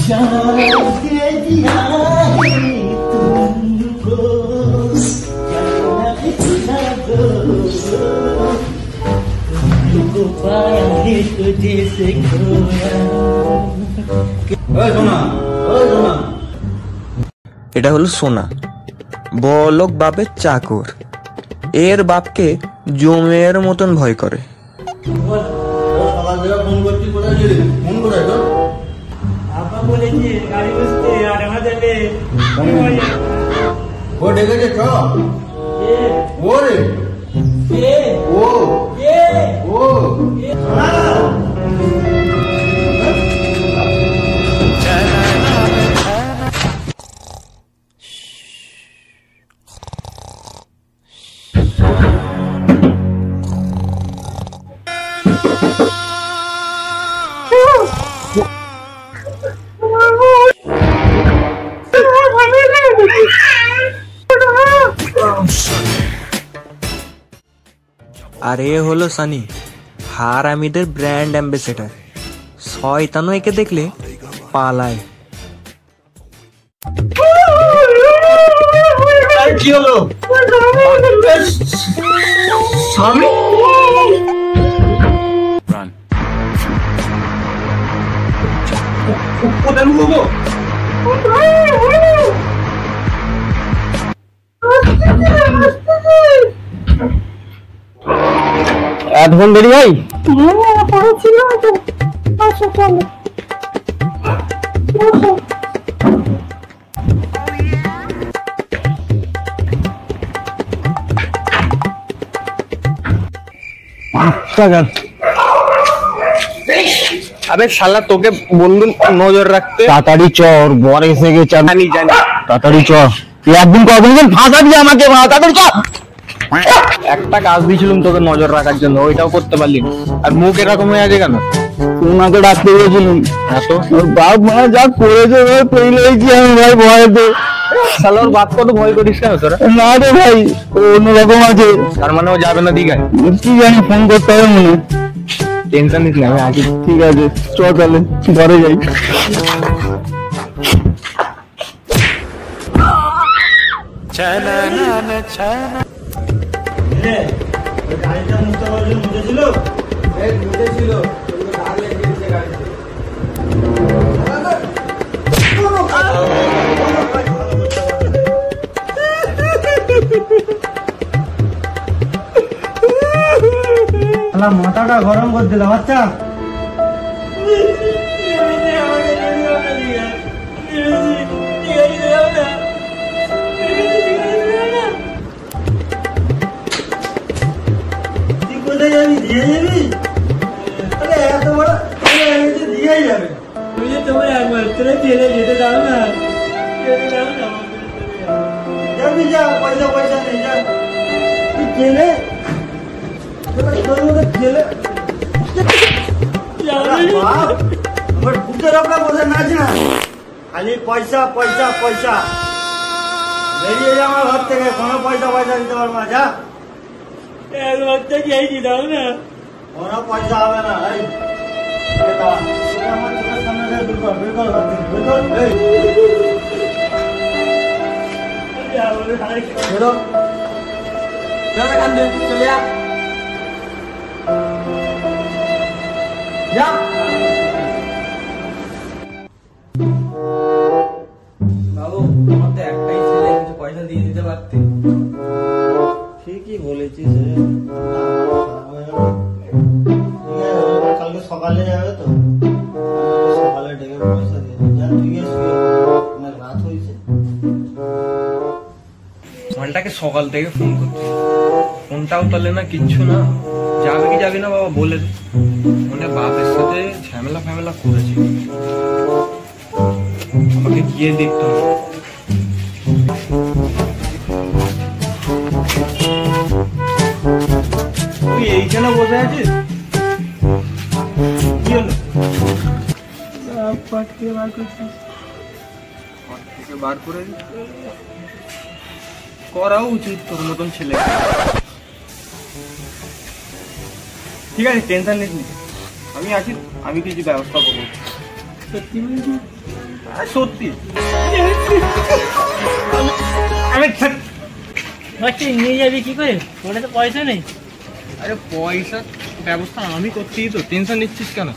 এটা হলো সোনা, বড়লোক বাপের চাকর। এর বাপকে জমের মতন ভয় করে। আর এ হলো সানি, হারামিদের ব্র্যান্ড অ্যাম্বাসেডার। শয়তানও একে দেখলে পালায়। কি হলো? সানি কোথায় লুকবো? এতক্ষণ দেরি ভাই? আবে শালা, তোকে বন্ধু নজর রাখতে। তাড়াতাড়ি চর, বর এসে গেছে। জানি জানি, তাড়াতাড়ি চর। তুই একদিন কদিন ফাঁসাবি আমাকে, তাড়াতাড়ি চর। একটা কাজ দিয়েছিলাম তোকে নজর রাখার জন্য, ওইটাও করতে পারলি না। আর মুখ এরকম হয়ে আছে কেন? তোমাকে ডাকতে গেছিলাম। এত ওর বাপ মা যা করেছে পেয়েছি আমি ভাই ভয়েতে। শালা ওর বাপ কত ভয় করিস কেন তোরা? না রে ভাই, ও অন্যরকম আছে। তার মানে ও যাবে না দীঘায়? কি জানি, ফোন করতে হবে মনে। টেনশন নিস না, আমি আছি। ঠিক আছে চ তাহলে ঘরে যাই। গাড়িটা মুছেছিল। মাথাটা গরম করে দিলাম। আচ্ছা কোথায় যাবি? দিয়ে যাবি? এত বড় দিয়েই যাবে। তোমার একবার তোরা ছেলে যেতে দাও না, যাবি যা, পয়সা পয়সা নেই যা। তুই ছেলে খালি পয়সা পয়সা পয়সা। বেরিয়ে যা আমার ঘর থেকে, কোনো পয়সা পয়সা দিতে পারবো না। যা একবার থেকে এই দাও না, কোনো পয়সা হবে না। আমার চোখের সামনে চলে যা। বাবু, আমার তো একটাই ছেলে, কিছু পয়সা দিয়ে দিতে পারতে। ঠিকই বলেছিস। কালকে সকালে যাবে তো, সকালে ডেকে পয়সা দিয়ে যা। তুই অনেক রাত হয়েছে। মালটাকে সকাল থেকে ফোন করছি, ফোনটাও তোলে না, কিচ্ছু না। যাবে কি যাবি না বাবা বলে দে। মানে বাপের সাথে ঝামেলা ফ্যামেলা করেছে, আমাকে গিয়ে দেখতে হবে। তুই এইখানে বসে আছিস? কি হলো? বার করে করা উচিত তোর মতন ছেলে। ঠিক আছে, টেনশন নিস নি, আমি আছি, আমি কিছু ব্যবস্থা করবো। সত্যি সত্যি আমি নিয়ে যাবি কি করে? ওটা তো পয়সা নেই। আরে পয়সা ব্যবস্থা আমি করছি তো, টেনশন নিচ্ছিস কেন?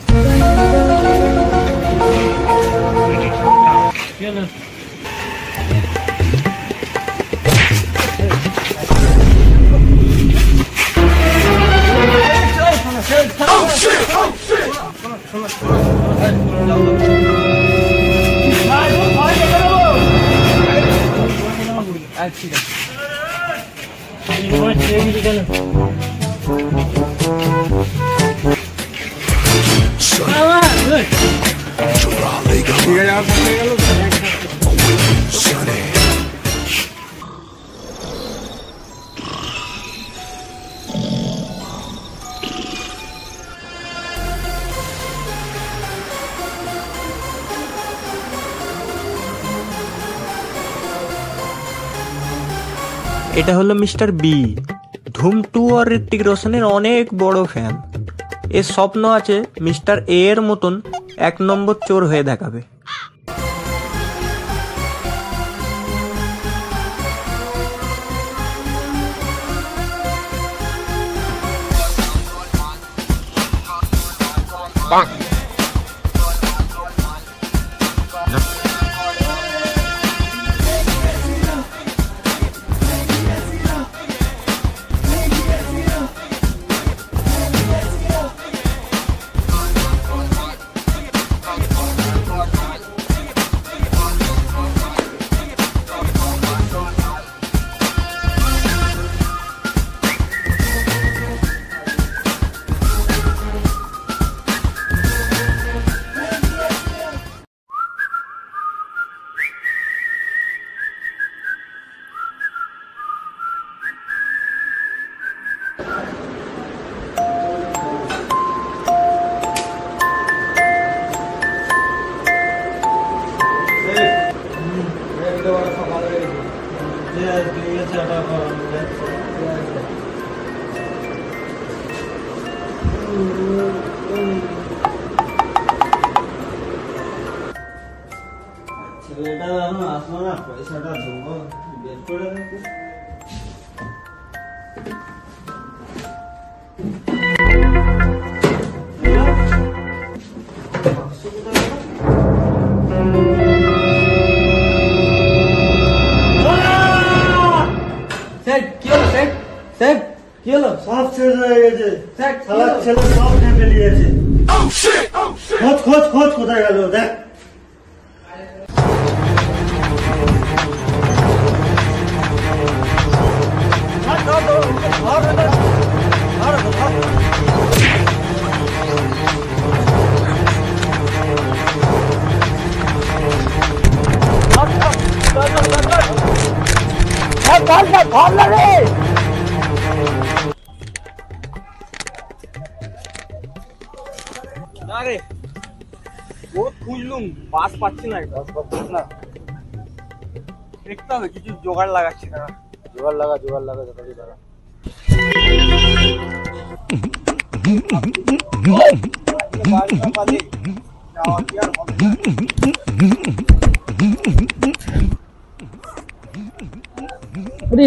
ঠিক আছে এটা হলো মিস্টার বি। ধুম 2 আর ঋত্বিক রোশনের অনেক বড় ফ্যান। এর স্বপ্ন আছে মিস্টার এ এর মতন 1 নম্বর চোর হয়ে দেখাবে। ছেলেটা এখন আসলো না, পয়সাটা দেবো বের করে দেবো। সব শেষ হয়ে গেছে, ছেলে সব খেপে নিয়েছে। খোঁজ খোঁজ খোঁজ কোথায় গেল দেখ। না রে, বহুত খুঁজলুম, বাস পাচ্ছি না। না দেখতে হবে, কিছু জোগাড় লাগাচ্ছি না। জোগাড় লাগা যথাযথ লাগা।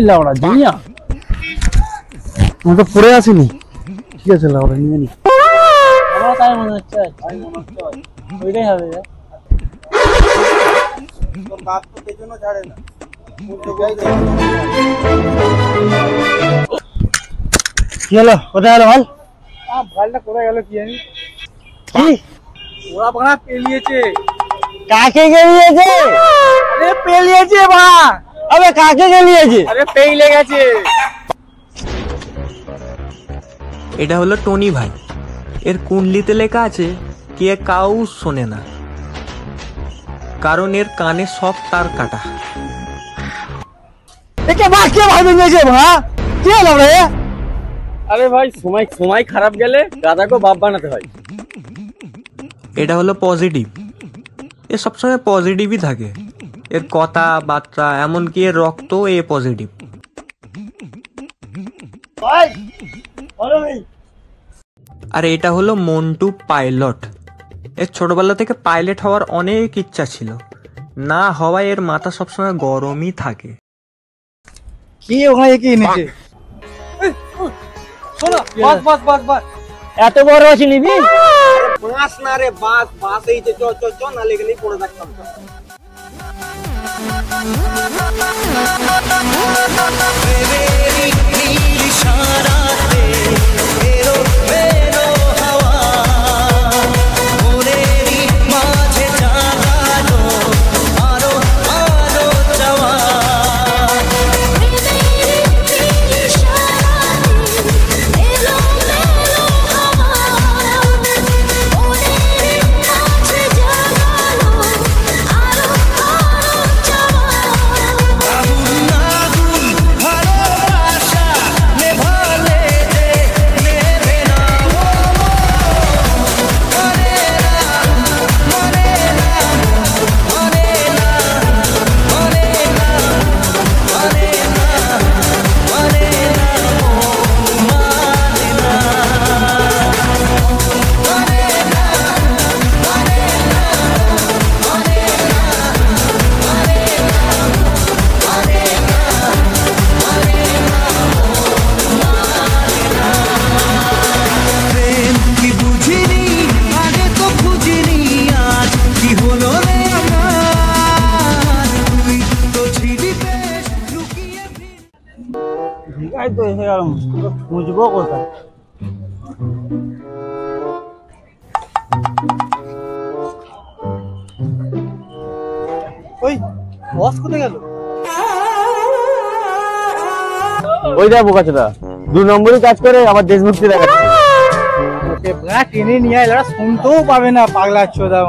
লাউড়া জানিয়া আমি তো পড়ে আসিনি। ঠিক আছে লাউড়া নিয়ে নি। আমার তাই মনে হচ্ছে, ওইটাই হবে। তোর বাপ তো পেছনও ছাড়ে না। কি হলো? কোথায় গেল ভাল? ভালটা কোথায় গেল কি জানি। কি ওরা বাড়া পেলিয়েছে। কাকে গেলিয়েছে? আরে পেলিয়েছে বাড়া। আবে কাকে গেলিয়েছে? আরে পেইলে গেছে। এটা হলো টনি ভাই। এর কুণ্ডলিতে লেখা আছে কে কাউ শোনে না, কারণ এর কানে সব তার কাটা। একে মা কে ভাই ভেঙেছে ভা? কি হলো রে? আরে ভাই, সময় খারাপ গেলে গাদাকে বাপ বানাতে হয়। এটা হলো পজিটিভ। এ সবসময় পজিটিভই থাকে। এর কথা বার্তা এমনকি এর রক্ত এ পজিটিভ। আর এটা হলো মন্টু পাইলট। এর ছোটবেলা থেকে পাইলট হওয়ার অনেক ইচ্ছা ছিল, না হওয়ায় এর মাথা সবসময় গরমই থাকে। কি ওখানে কি এনেছে? শোনো, বাস বাস বাস বাস, এত বড় আছে নিবি? বাস না রে, বাস বাস এই যে, চ চ চ, না লেগেলেই পড়ে থাকতাম। তো এসে গেল, বুঝবো কোথায়? ওই বস কোথায় গেল? ওই দেখ বোকাচোদা, 2 নম্বরই কাজ করে আবার দেশভক্তি দেখাচ্ছে। ওকে টেনে নিয়ে আয়, এরা শুনতেও পাবে না, পাগলা চোদা।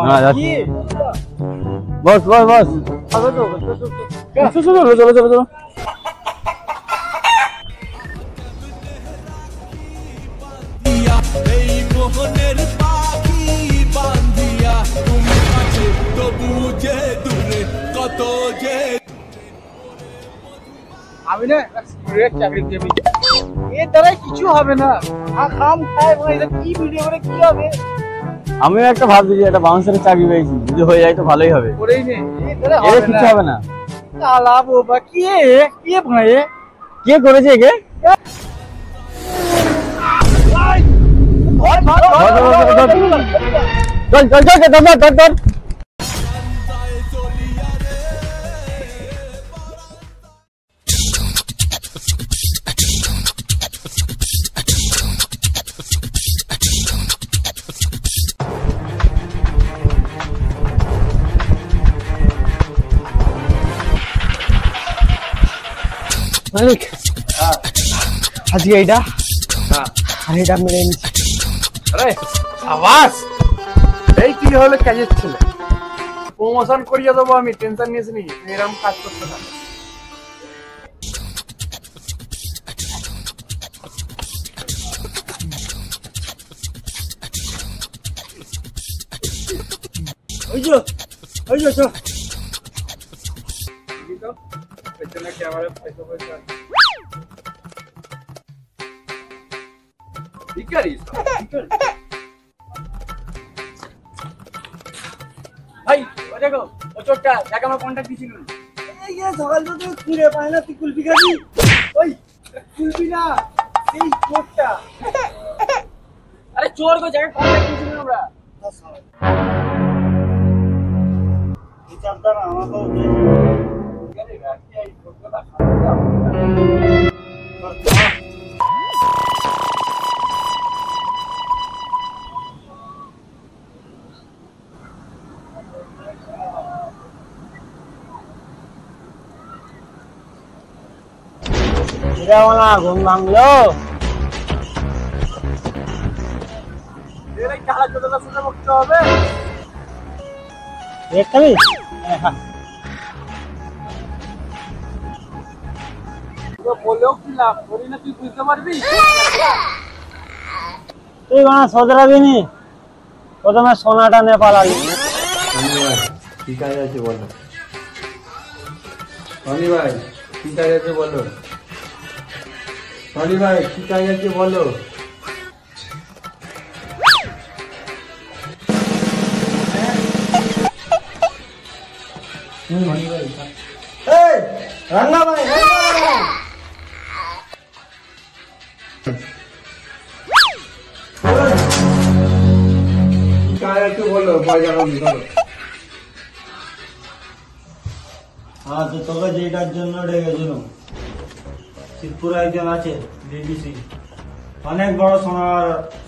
বস বস বস, চলো চলো চলো চলো। আমি না চাকরি দেবি, এর দ্বারাই কিছু হবে না। খাম খায় কি ভিডিও করে কি হবে? আমিও একটা ভাবছি যে একটা বাউন্সারের চাকরি পেয়েছি, যদি হয়ে যায় তো ভালোই হবে। করেই নে, এর কিছু হবে না। আলা বাবা, কে ভাই, কে করেছে একে? চল চল চল চল চল চল। মালিক, আজকে এইটা আর এটা মেরে এনেছি। আরে আওয়াজ, এই কি হলো? কাজের ছেলে, প্রমোশন করিয়ে দেবো আমি, টেনশন নিয়েছি নি, এরকম কাজ করতে না। ওই যে চল, পেছনে ক্যামেরা পয়সা পয়সা ভিখারি ভাই ও দেখো, ও চোরটা যাকে আমার কন্ট্যাক্ট দিছিল, এই যে সকাল থেকে খুঁড়ে পায় না, তুই কুলপি খাবি? ওই কুলপি না, এই চোরটা। আরে চোর গো, যাকে কন্ট্যাক্ট দিছিল আমরা। এই চাপটা না আমাকেও দিয়ে ঘুম ভাঙলো। বলেও কি লাভ, করি না, তুই বুঝতে পারবি। তুই মানে সদরাবি নি, প্রথমে সোনাটা নেপাল আলি। কি কাজ আছে বলো, রনি ভাই কি কাজ আছে বলো, রনি ভাই কি কাজ আছে বলো। এই রান্না ভাই একটু বলো পয়সা কমি করো। হ্যাঁ তো তোকে যেটার জন্য ডেকেছিল শিবপুরে একজন আছে বিবিসি অনেক বড়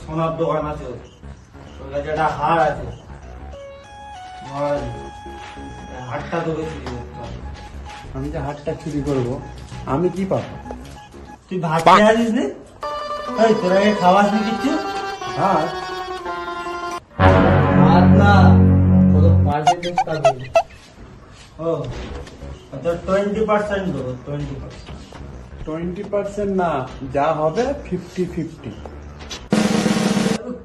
সোনার দোকান আছে তোর কাছে একটা হার আছে হারটা তোকে চুরি করতে হবে। আমি যে হাটটা চুরি করবো আমি কি পাবো? তুই ভাত খেয়ে আসিস নি? এই তোরা খাওয়াস নি কিচ্ছু? হ্যাঁ ভাত না কত পার্সেন্টেজ পাবি? ও আচ্ছা 20% দেবো 20%। 20% না, যা হবে 50-50।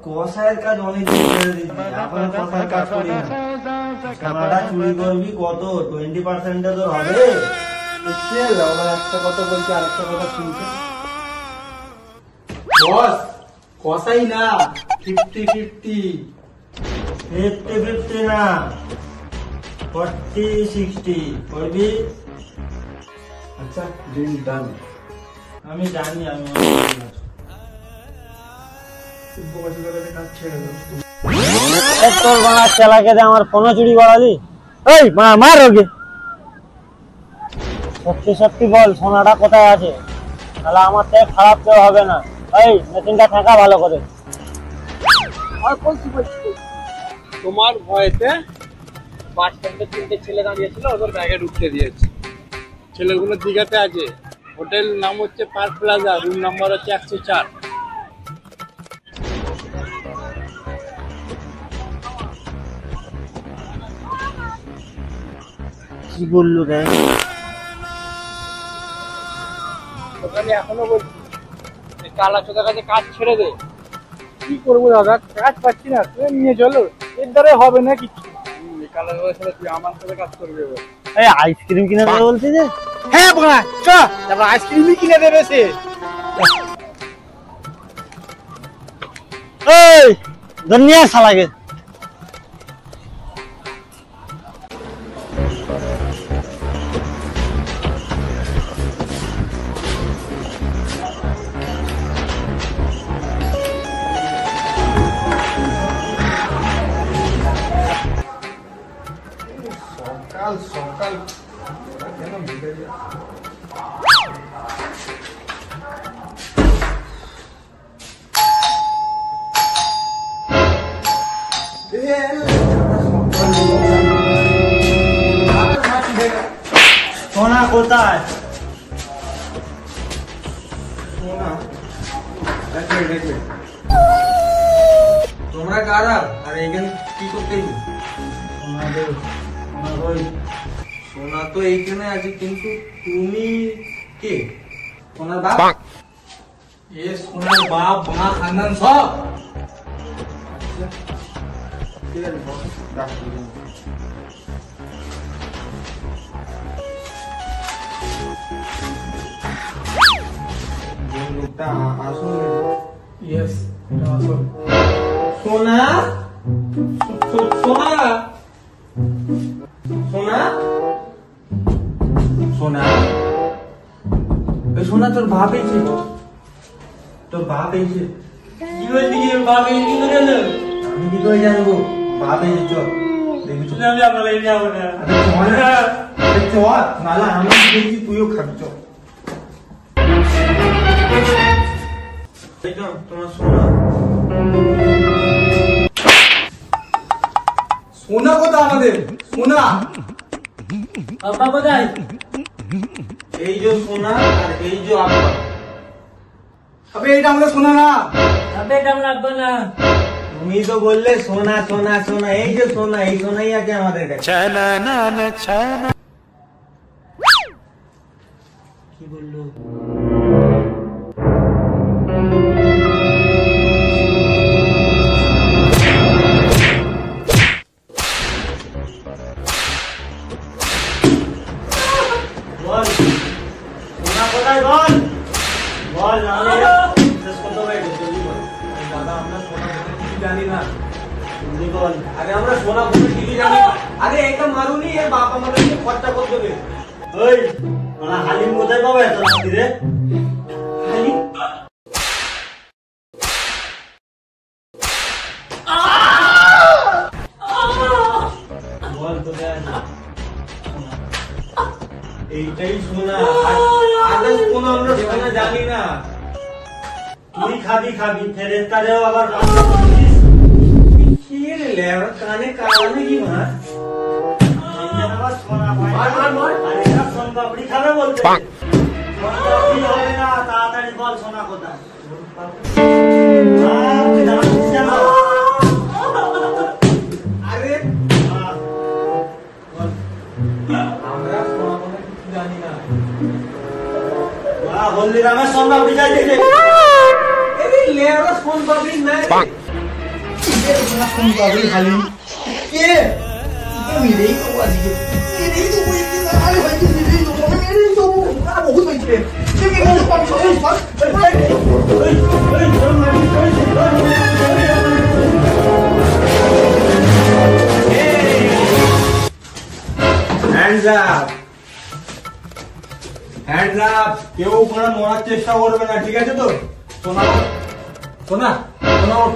কষায়ের কাজ অনেক দিন করে দিচ্ছি এখন কষায়ের কাজ করি না। টাকাটা চুরি করবি কত 20% তোর হবে? একটা কথা বলছি আরেকটা কথা শুনছে বস, কষাই না 50-50। 50-50 না 40-60 করবি? আচ্ছা ডিল ডান। আমি জানি আমি কাজ ছেড়ে দাও। তোর বাংলা চালাকে দে আমার ফোন চুরি করালি। এই মার ওকে সত্যি সত্যি বল সোনাটা কোথায় আছে, তাহলে আমার থেকে খারাপ কেউ হবে না। এই মেশিনটা থাকা ভালো করে। আর বলছি তোমার ভয়েতে বাস স্ট্যান্ডে 3টে ছেলে দাঁড়িয়েছিল, ওদের ব্যাগে ঢুকতে দিয়েছে। ছেলেগুলো দীঘাতে আছে, হোটেল নাম হচ্ছে পার্ক প্লাজা, রুম নাম্বার হচ্ছে 104। কি বললো রে? ওখানে এখনো বলছি কালা চোদার কাছে কাজ ছেড়ে দে। কি করবো দাদা, কাজ পাচ্ছি না, তুমি নিয়ে চলো, এর দ্বারা হবে না কিছু। কালা চোদার সাথে তুই আমার সাথে কাজ করবে। এই আইসক্রিম কিনে দেবে বলছি যে। হ্যাঁ বোনা চ, তারপর আইসক্রিমই কিনে দেবে সে। এই দুনিয়া শালাকে সকাল সকাল কেন ভিড়ে যায়? সোনা কোথায়? তোমরা কারা আর এখানে কি করতে? সোনা তো এইখানে আছে, কিন্তু তুমি কে? সোনার বাপ? এ সোনার বাপ মা খানদান সব। ঠিক আছে বস, ডাক্তার লোকটা আসুন। ইয়েস আসুন। সোনা সোনা সোনা সোনা সোনা তোর বাপ এসে, তোর বাপ এসে। কি বললি কি বাপ এই কি করে এলো? আমি কি করে জানবো? বাপ এসে চল দেখবি চল। আমি আপনাকে যাবো না। চল নাহলে আমি দেখছি তুইও খাবি। চল তোমার সোনা সোনা কোথায়? আমাদের সোনা আপা কোথায়? এই যে সোনা আর এই যে আপা। আবে এটা আমাদের সোনা না। আবে দাম লাগবে না। তুমি তো বললে সোনা সোনা সোনা, এই যে সোনা, এই সোনাই আছে আমাদের কাছে। কি বললো? বল সোনা কোথায়? বল বল নাহলে শেষ করতে হবে। জলদি বল। দাদা আমরা সোনা বলে কিছু জানি না। জলদি বল। আরে আমরা সোনা বলে কিছু জানি না। আরে এটা মারুনি, এর বাপ আমাদের খরচা করে দেবে। ওই ওরা হালিম কোথায় পাবে এত রাত্রি রে? হালিম বল কোথায় আছে? এইটাই শোনা, আদার্স কোনো আমরা শোনা জানি না। তুই খাবি ফেরেস্তারেও আবার কি রে লেওড়া, কানে কানে কি মার? আবার সোনা ভাই মার, মার, মার। আরে না সোন পাপড়ি খাবে বলতে সোন পাপড়ি হবে না, তাড়াতাড়ি বল সোনা কোথায়? তুই জানাচ্ছিস কেন? আরে বল। আমরা শোনা কোনো কিছু জানি না। হলদিরামের সোন পাপড়ি চাইছে। আরে লেওড়া ফোন পাবি না রে। ফোন পাবি হালিম কে মেরেই তো আজকে মেরেই তো বইতে না। আরে ভাই মেরেই তো মেরেই তো বহুত হইছে। ঠিক আছে পাঁচ হ্যান্ডস আপ, হ্যান্ডস আপ। কেউ কোনো মরার চেষ্টা করবে না, ঠিক আছে তো? সোনা সোনা সোনা ওঠ,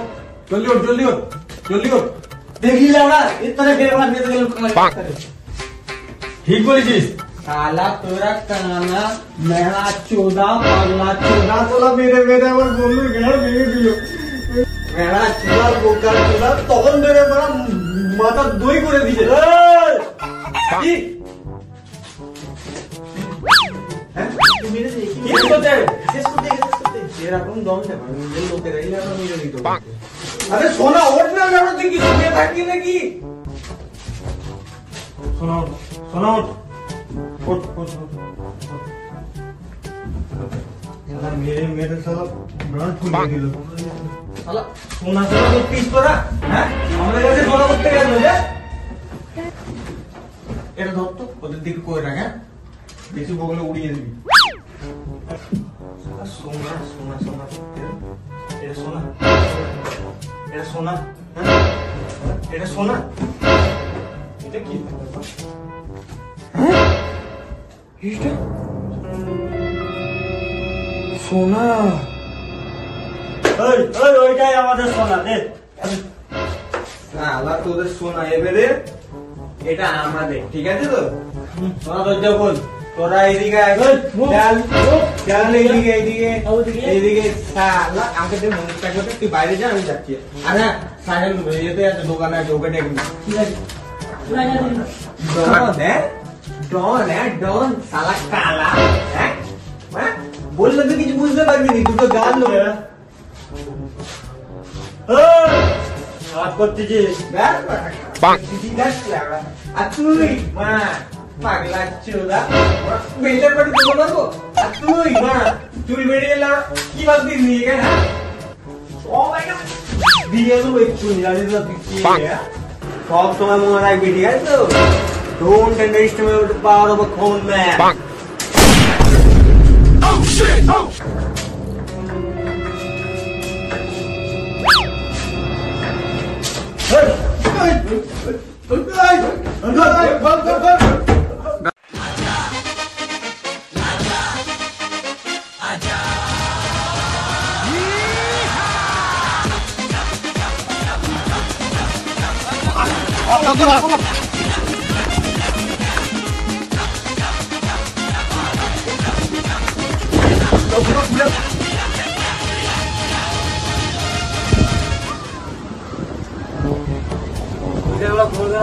জলদি ওঠ, জলদি ওঠ, জলদি ওঠ। দেখি না এর তোরে বেরবার নিতে গেল। ঠিক বলেছিস শালা, তোরা কানা মেহরা চোদা পাগলা চোদা, তোরা মেরে মেরে আমার বন্ধুর ঘাড় ভেঙে দিল। মেহরা চোদা বোকা চোদা, তখন ধরে মারা মাথা দই করে দিছে। কি এরকম দম দেবে নিজের লোকেরা মেরে দিত। আরে সোনা ওঠ না, তুই কি শুয়ে থাকবি নাকি? সোনা সোনা ওঠ ওঠ ওঠ। মেরে মেরে সালা ব্রান্ড ফুলিয়ে দিল। শালা সোনা সোনা করতিস তোরা, হ্যাঁ? আমাদের কাছে সোনা করতে গেল যে এটা ধর তো, ওদের দিকে করে রাখ, হ্যাঁ? বেশি বগলে উড়িয়ে দিবি। সোনা সোনা সোনা এটা সোনা, এটা সোনা, হ্যাঁ? এটা সোনা, এটা কি? হ্যাঁ এটা সোনা। ওইটাই আমাদের সোনা দে। শালা তোদের সোনা এবারে এটা আমাদের, ঠিক আছে তো? সোনা দরজা খোল, তোরা এইদিকে আয়। চল চল এইদিকে এইদিকে এইদিকে। শালা আমাকে দে মনটা করতে, তুই বাইরে যা, আমি যাচ্ছি। আরে সাহেব যেতে আছে, দোকানে আছে, ওকে ডেকে নি। ডন ডন শালা কালা, হ্যাঁ? বললে তো কিছু বুঝতে পারবি নি, দুটো গান নেবে। কাজ করতেছিস? আর তুই মা পাগলা চোদা, বেটার বাড়ি দেবো না গো। আর তুই মা চুল বেড়ে গেলে কি ভাবছিস নিয়ে গেল? সবাই দিয়ে দেবো একটু, জানিস না তুই কি? সব সময় মনে রাখবি, ঠিক আছে তো? Don't underestimate the power of a cold man. Oh shit! Oh!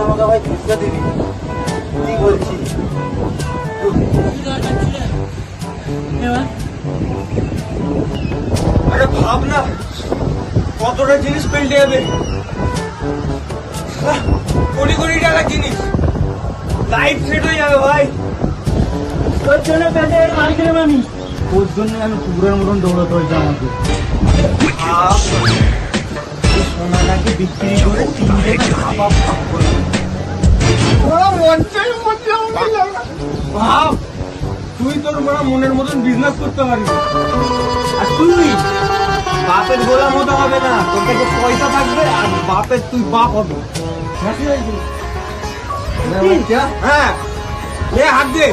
আমাকে ভাই চিন্তা দিবি, কি বলছিস? আরে ভাব না কতটা জিনিস পেল্টে যাবে, কোটি কোটি টাকার জিনিস, লাইফ সেট হয়ে যাবে ভাই। তোর জন্য পেটে মারি খেলাম আমি, তোর জন্য আমি কুকুরের মতন দৌড়াতে হয়েছে আমাকে। সোনাটাকে বিক্রি করে ভাব তুই তোর মনের মতন বিজনেস করতে পারবি, আর তুই বাপের গোলাম হতে হবে না, তোর কাছে পয়সা থাকবে আর বাপের তুই বাপ হবে। হ্যাঁ এ হাত দে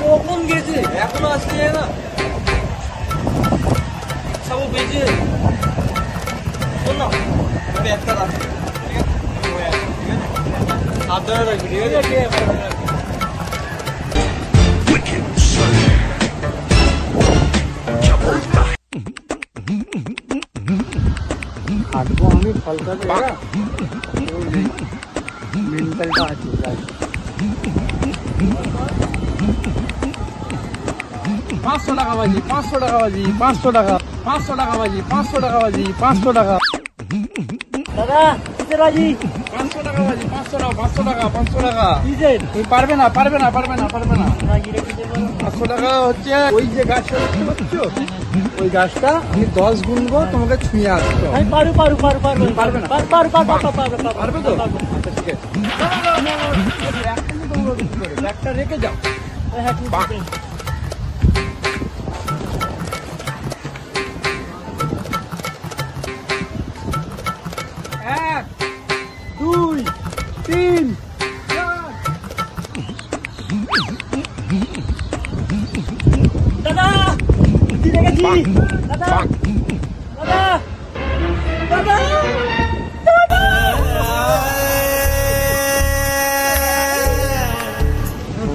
কখন গেছে এখনো আসতে যায় না সব বেজে শোন না আমি একটা রাখি হাত ধরে রাখবি ঠিক আছে হাঁটবো আমি ফলকা মেন্টালটা আছে 500 টাকা বাজি 500 টাকা বাজি 500 টাকা 500 টাকা বাজি 500 টাকা বাজি 500 টাকা দাদা কিসে বাজি 500 টাকা বাজি 500 টাকা 500 টাকা 500 টাকা কিসে তুমি পারবে না 500 টাকা হচ্ছে ওই যে গাছটা দেখতে পাচ্ছ ওই গাছটা আমি 10 গুনবো তোমাকে ছুঁয়ে আসতো আমি পারবে না পারবে তো আচ্ছা ঠিক আছে ব্যাগটা রেখে যাও এক 2 3 দাদা কি দেখেছি দাদা দাদা দাদা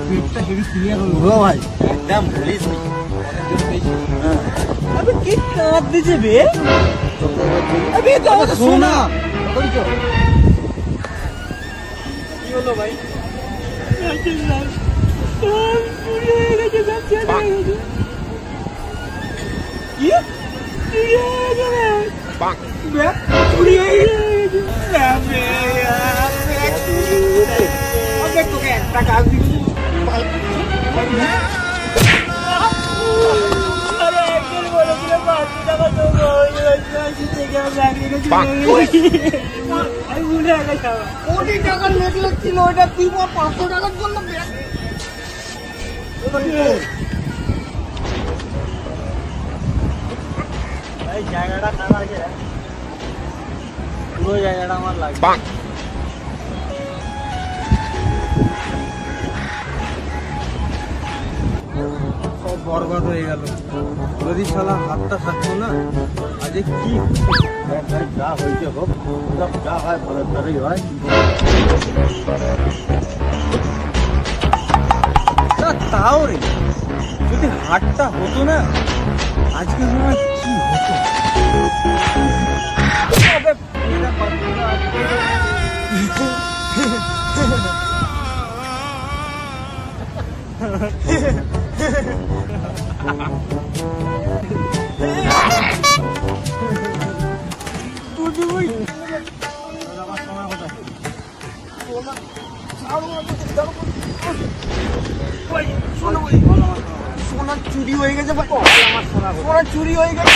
পেটটা হেভি ক্লিয়ার হলো ভাই একদম পুলিশ अबे কি কাট দিছে বে अबे দাও সোনা কি হলো ভাই কোটি টাকার নেকলেস ছিল ওটা তুই 500 টাকার জন্য জায়গাটা খারাপ আছে পুরো জায়গাটা আমার লাগবে সব বরবাদ হয়ে গেল যদি শালা হাতটা থাকতো না আজ কি যা হয়েছে হোক সব যা হয় ভালো করেই হয় তাও রে যদি হাটটা হতো না আজকে সময় কি হতো সোনা চুরি হয়ে গেছে ভাই সোনা চুরি হয়ে গেছে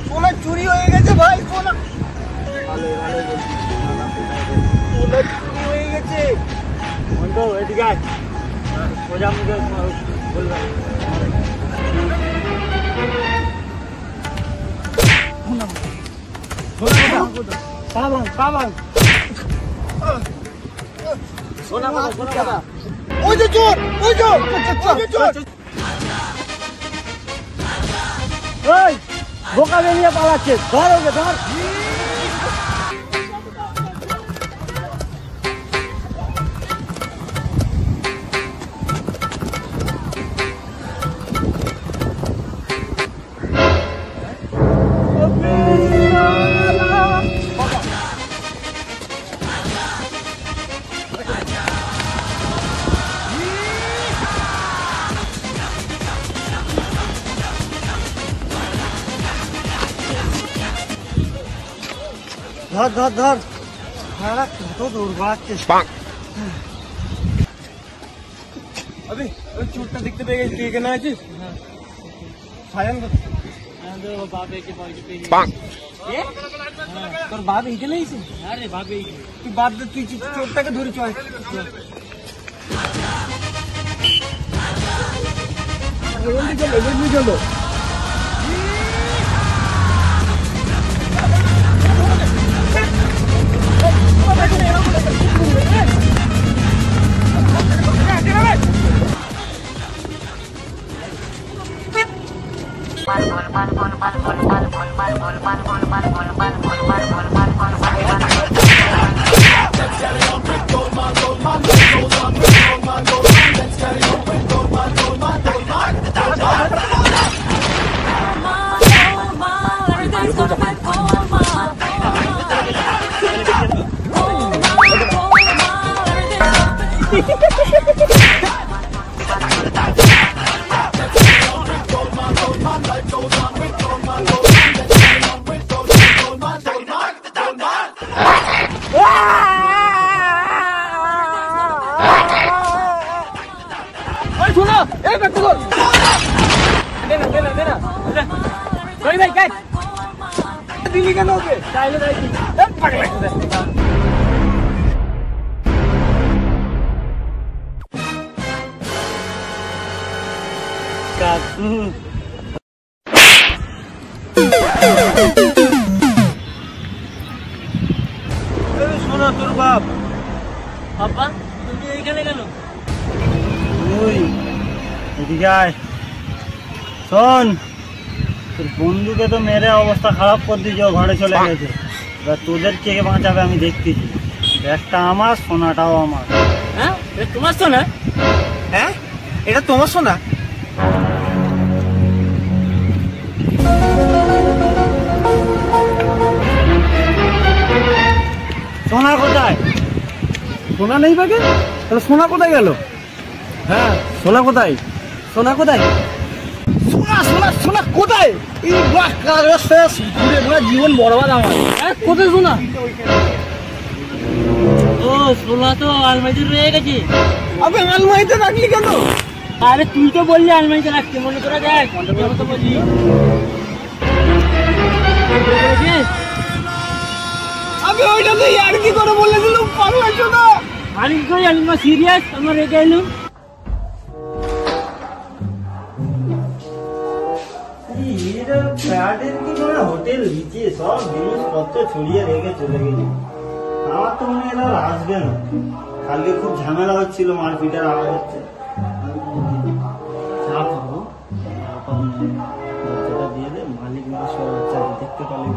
সোনা চুরি হয়ে গেছে ভাই সোনা চুরি হয়ে গেছে এদিকে সোজা মুখে বলবে ওই যে চোর ওই চোর ওই বোকা বেরিয়ে পালাচ্ছে ধর ওকে ধর ধর ধর ধর ভাড়া কত দৌড় বাড়াচ্ছে আরে ওই চোরটা দেখতে পেয়ে গেছি তুই এখানে আছিস সায়ন তোর বাপ এইখানে আইছে আরে বাপ এইখানে তুই বাদ দে তুই চোরটাকে ধরে চল চলো শোনো এই ব্যাগটা ধর দে না কই ভাই কাট দিলি কেন ওকে চাইলে যাই কি পাগল কাকু শোনো তোর বাপ বাবা তুমি এইখানে কেন তুই এদিকে আয় শোন তোর বন্ধুকে তো মেরে অবস্থা খারাপ করে দিয়েছে, ও ঘরে চলে গেছে। এবার তোদের কে বাঁচাবে আমি দেখতেছি। ব্যাগটা আমার, সোনাটাও আমার। হ্যাঁ এটা তোমার সোনা? হ্যাঁ এটা তোমার সোনা? সোনা কোথায়? সোনা নেই ব্যাগে? তাহলে সোনা কোথায় গেল? হ্যাঁ সোনা কোথায়? সোনা কোথায়? সোনা সোনা সোনা কোথায়? এই বাহ কাগজ শেষ ঘুরে ঘুরে জীবন বরবাদ আমার। হ্যাঁ কোথায় সোনা? ও সোনা তো আলমারিতে রয়ে গেছে। আবে আলমারিতে রাখলি কেন? আরে তুই তো বললি আলমারিতে রাখতে, মনে করে দেখ আমি তো বললি। আমি ওইটা তো আর কি করে বলে দিলাম, পাগল আছো না? আমি কই আমি সিরিয়াস, আমার রেগে এলুম। হোটেল নিচে সব জিনিসপত্র ছড়িয়ে রেখে চলে গেছে। আমার তো মনে হয় আসবে না। কালকে খুব ঝামেলা হচ্ছিল, মারপিটের আওয়াজ হচ্ছে। চা খাবো, দরজাটা দিয়ে দে, মালিক সব হচ্ছে দেখতে পারলে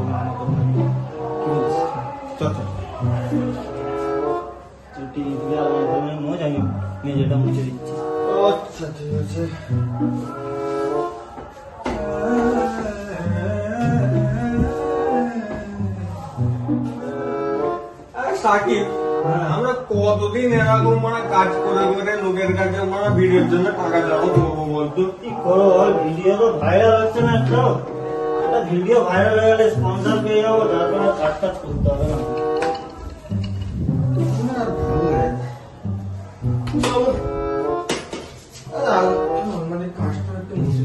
আমাকে কি বলছিস? মোজ আমি মেঝেটা মুছে দিচ্ছি। আচ্ছা ঠিক আছে। সাকিব, আমরা কতদিন এরকম মানে কাজ করে করে লোকের কাছে মানে ভিডিওর জন্য টাকা জমা করবো বলতো? কি করো, ভিডিও তো ভাইরাল হচ্ছে না। একটাও একটা ভিডিও ভাইরাল হয়ে গেলে স্পন্সর পেয়ে যাবো, তারপর কাজ টাজ করতে হবে না। মানে কাজটা একটু মুছে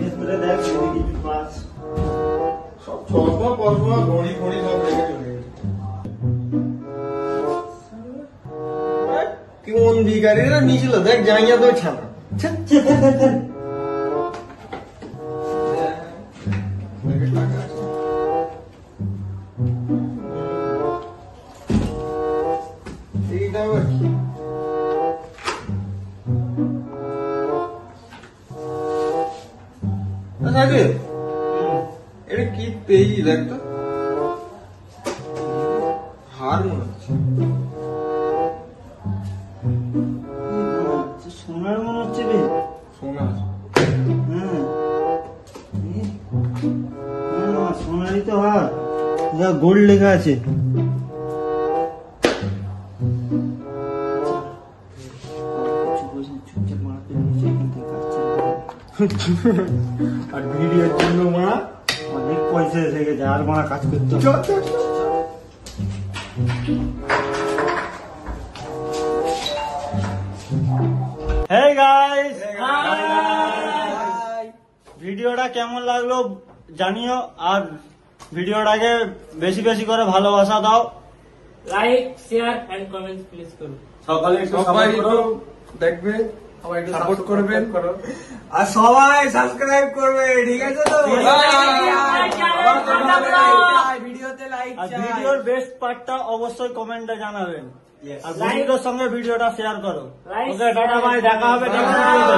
ভিতরে দেখ যদি কিছু পাস। সব চশমা পশমা ঘড়ি ফড়ি সব রেখে চলে গেছে। কেমন ভিখারিরা নিয়েছিল দেখ, জাইয়া তো ছাড়া। এইটা আবার কি? সাকিব, এটা কি পেয়েছি দেখ তো, হার মনে হচ্ছে। সোনার মনে হচ্ছে বে। সোনা হ্যাঁ সোনারই তো হার, যা গোল্ড লেখা আছে। আর ভিডিওর জন্য মারা অনেক পয়সা এসে গেছে, আর মারা কাজ করতে হবে। চল চল চল। Hey guys! ভিডিওটা কেমন লাগলো জানিও, আর ভিডিওটাকে বেশি বেশি করে ভালোবাসা দাও। Like share and comment please করুন। সকালে সবাই একটু দেখবে, সবাই একটু সাপোর্ট করবেন, আর সবাই সাবস্ক্রাইব করবে, ঠিক আছে তো? ভিডিওতে লাইক আর ভিডিওর বেস্ট পার্টটা অবশ্যই কমেন্টে জানাবেন। আর বন্ধুদের সঙ্গে ভিডিওটা শেয়ার করো। ওকে টাটা বাই, দেখা হবে নেক্সট ভিডিওতে।